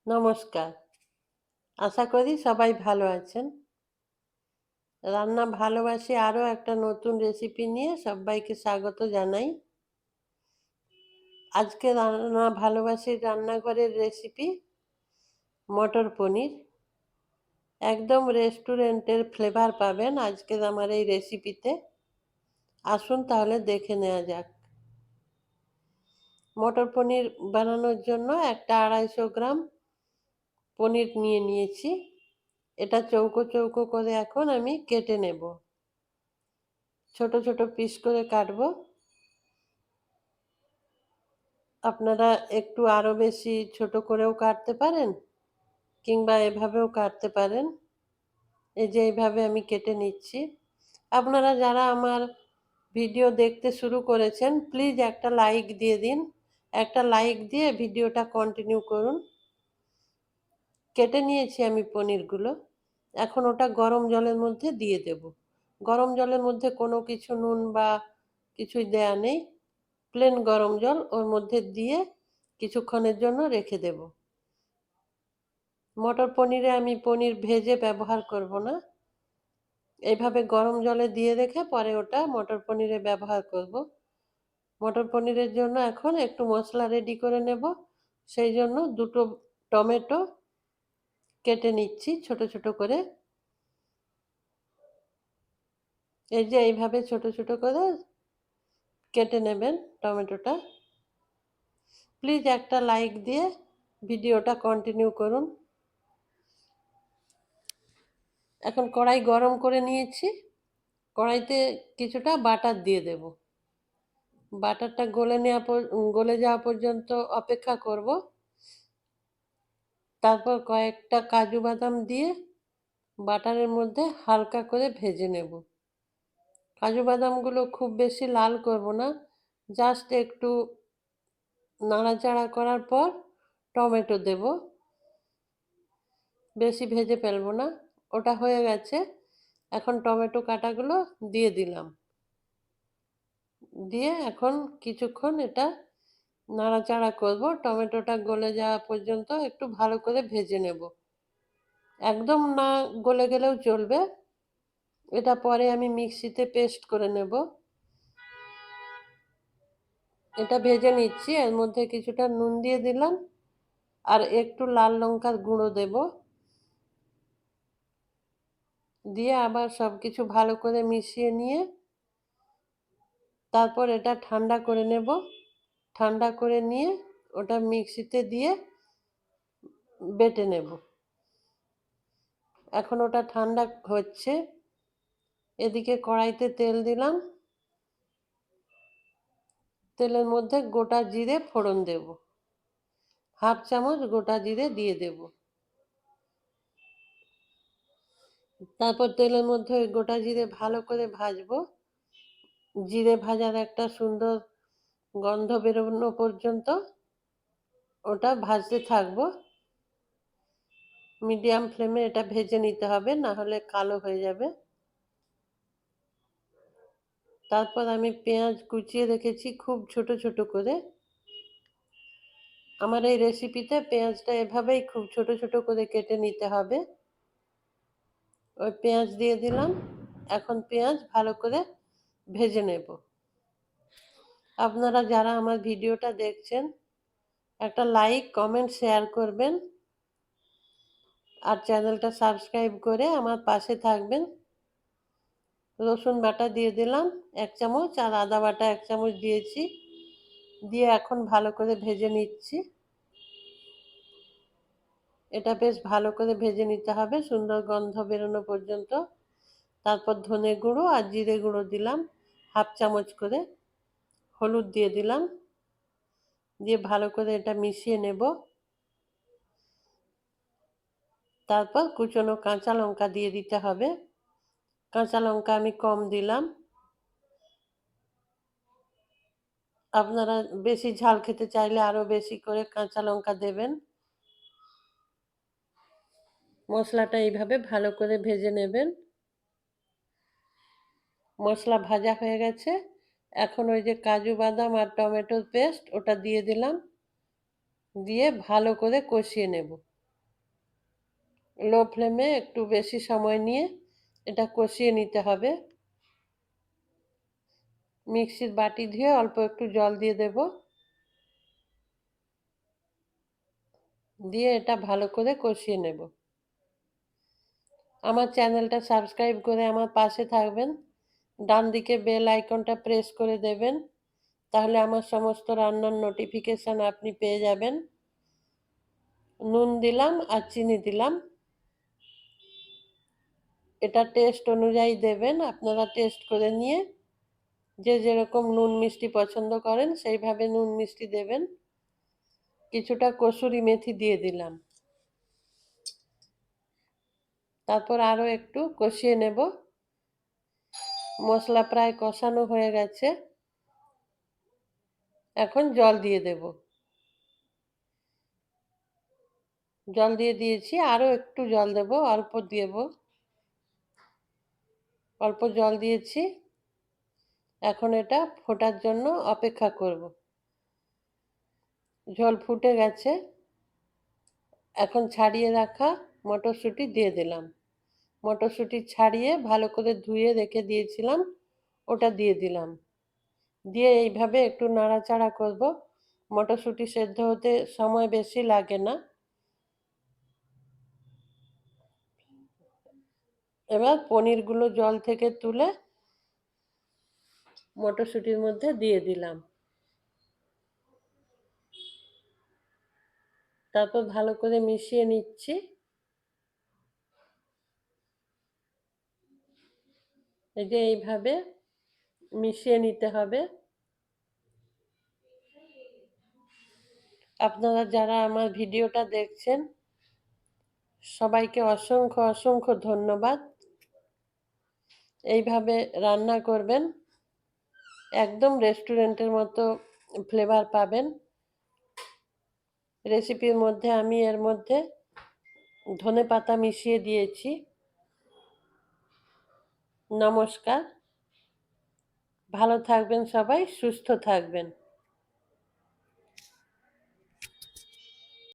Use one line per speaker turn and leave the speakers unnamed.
নমস্কার। আশা করি সবাই ভালো আছেন। রান্না ভালোবাসি আরও একটা নতুন রেসিপি নিয়ে সব্বাইকে স্বাগত জানাই। আজকে রান্না ভালোবাসি রান্নাঘরের রেসিপি মটর পনির। একদম রেস্টুরেন্টের ফ্লেভার পাবেন আজকের আমার এই রেসিপিতে। আসুন তাহলে দেখে নেওয়া যাক। মটর পনির বানানোর জন্য একটা 250 গ্রাম পনির নিয়ে নিয়েছি। এটা চৌকো চৌকো করে এখন আমি কেটে নেব। ছোট ছোট পিস করে কাটবো। আপনারা একটু আরও বেশি ছোট করেও কাটতে পারেন, কিংবা এভাবেও কাটতে পারেন। এই যে এইভাবে আমি কেটে নিচ্ছি। আপনারা যারা আমার ভিডিও দেখতে শুরু করেছেন প্লিজ একটা লাইক দিয়ে দিন। একটা লাইক দিয়ে ভিডিওটা কন্টিনিউ করুন। কেটে নিয়েছি আমি পনিরগুলো। এখন ওটা গরম জলের মধ্যে দিয়ে দেব। গরম জলের মধ্যে কোনো কিছু নুন বা কিছুই দেয়া নেই। প্লেন গরম জল ওর মধ্যে দিয়ে কিছুক্ষণের জন্য রেখে দেব। মটর পনিরে আমি পনির ভেজে ব্যবহার করব না। এইভাবে গরম জলে দিয়ে রেখে পরে ওটা মটর পনিরে ব্যবহার করব। মটর পনিরের জন্য এখন একটু মশলা রেডি করে নেব। সেই জন্য দুটো টমেটো কেটে নিচ্ছি ছোট ছোট করে। এই যে এইভাবে ছোট ছোট করে কেটে নেবেন টমেটোটা। প্লিজ একটা লাইক দিয়ে ভিডিওটা কন্টিনিউ করুন। এখন কড়াই গরম করে নিয়েছি। কড়াইতে কিছুটা বাটার দিয়ে দেব। বাটারটা গলে যাওয়া পর্যন্ত অপেক্ষা করব। তারপর কয়েকটা কাজু বাদাম দিয়ে বাটারের মধ্যে হালকা করে ভেজে নেব। কাজু বাদামগুলো খুব বেশি লাল করব না, জাস্ট একটু নাড়াচাড়া করার পর টমেটো দেব। বেশি ভেজে ফেলবো না। ওটা হয়ে গেছে। এখন টমেটো কাটাগুলো দিয়ে দিলাম। দিয়ে এখন কিছুক্ষণ এটা নাড়াচাড়া করব। টমেটোটা গলে যাওয়া পর্যন্ত একটু ভালো করে ভেজে নেব। একদম না গলে গেলেও চলবে। এটা পরে আমি মিক্সিতে পেস্ট করে নেব। এটা ভেজে নিচ্ছি। এর মধ্যে কিছুটা নুন দিয়ে দিলাম আর একটু লাল লঙ্কার গুঁড়ো দেব। দিয়ে আবার সব কিছু ভালো করে মিশিয়ে নিয়ে তারপর এটা ঠান্ডা করে নেব। ঠান্ডা করে নিয়ে ওটা মিক্সিতে দিয়ে বেটে নেব। এখন ওটা ঠান্ডা হচ্ছে। এদিকে কড়াইতে তেল দিলাম। তেলের মধ্যে গোটা জিরে ফোড়ন দেব। হাফ চামচ গোটা জিরে দিয়ে দেব। তারপর তেলের মধ্যে গোটা জিরে ভালো করে ভাজবো। জিরে ভাজার একটা সুন্দর গন্ধ বেরোনো পর্যন্ত ওটা ভাজতে থাকবো। মিডিয়াম ফ্লেমে এটা ভেজে নিতে হবে, না হলে কালো হয়ে যাবে। তারপর আমি পেঁয়াজ কুচিয়ে রেখেছি খুব ছোট ছোট করে। আমার এই রেসিপিতে পেঁয়াজটা এভাবেই খুব ছোট ছোট করে কেটে নিতে হবে। ওই পেঁয়াজ দিয়ে দিলাম। এখন পেঁয়াজ ভালো করে ভেজে নেব। আপনারা যারা আমার ভিডিওটা দেখছেন একটা লাইক কমেন্ট শেয়ার করবেন আর চ্যানেলটা সাবস্ক্রাইব করে আমার পাশে থাকবেন। রসুন বাটা দিয়ে দিলাম 1 চামচ আর আদা বাটা 1 চামচ দিয়েছি। দিয়ে এখন ভালো করে ভেজে নিচ্ছি। এটা বেশ ভালো করে ভেজে নিতে হবে সুন্দর গন্ধ বেরোনো পর্যন্ত। তারপর ধনে গুঁড়ো আর জিরে গুঁড়ো দিলাম হাফ চামচ করে। হলুদ দিয়ে দিলাম। দিয়ে ভালো করে এটা মিশিয়ে নেব। তারপর কুচনো কাঁচা লঙ্কা দিয়ে দিতে হবে। কাঁচা লঙ্কা আমি কম দিলাম। আপনারা বেশি ঝাল খেতে চাইলে আরও বেশি করে কাঁচা লঙ্কা দেবেন। মশলাটা এইভাবে ভালো করে ভেজে নেবেন। মশলা ভাজা হয়ে গেছে। এখন ওই যে কাজু বাদাম আর টমেটোর পেস্ট ওটা দিয়ে দিলাম। দিয়ে ভালো করে কষিয়ে নেব। লো ফ্লেমে একটু বেশি সময় নিয়ে এটা কষিয়ে নিতে হবে। মিক্সির বাটি ধুয়ে অল্প একটু জল দিয়ে দেব, দিয়ে এটা ভালো করে কষিয়ে নেব। আমার চ্যানেলটা সাবস্ক্রাইব করে আমার পাশে থাকবেন, ডান দিকে বেল আইকনটা প্রেস করে দেবেন, তাহলে আমার সমস্ত রান্নার নোটিফিকেশান আপনি পেয়ে যাবেন। নুন দিলাম আর চিনি দিলাম, এটা টেস্ট অনুযায়ী দেবেন। আপনারা টেস্ট করে নিয়ে যে যেরকম নুন মিষ্টি পছন্দ করেন সেইভাবে নুন মিষ্টি দেবেন। কিছুটা কসুরি মেথি দিয়ে দিলাম, তারপর আরও একটু কষিয়ে নেব। মশলা প্রায় কষানো হয়ে গেছে, এখন জল দিয়ে দেব। জল দিয়ে দিয়েছি, আরও একটু জল দেব, অল্প দেব, অল্প জল দিয়েছি। এখন এটা ফোটার জন্য অপেক্ষা করব। ঝোল ফুটে গেছে, এখন ছাড়িয়ে রাখা মটরশুঁটি দিয়ে দিলাম। মটরশুঁটি ছাড়িয়ে ভালো করে ধুয়ে রেখে দিয়েছিলাম, ওটা দিয়ে দিলাম। দিয়ে এইভাবে একটু নাড়াচাড়া করব। মটরশুঁটি সেদ্ধ হতে সময় বেশি লাগে না। এবার পনিরগুলো জল থেকে তুলে মটরশুঁটির মধ্যে দিয়ে দিলাম, তারপর ভালো করে মিশিয়ে নিচ্ছি। এই যে এইভাবে মিশিয়ে নিতে হবে। আপনারা যারা আমার ভিডিওটা দেখছেন সবাইকে অসংখ্য অসংখ্য ধন্যবাদ। এইভাবে রান্না করবেন, একদম রেস্টুরেন্টের মতো ফ্লেভার পাবেন। রেসিপির মধ্যে আমি এর মধ্যে ধনেপাতা মিশিয়ে দিয়েছি। নমস্কার, ভালো থাকবেন সবাই, সুস্থ থাকবেন।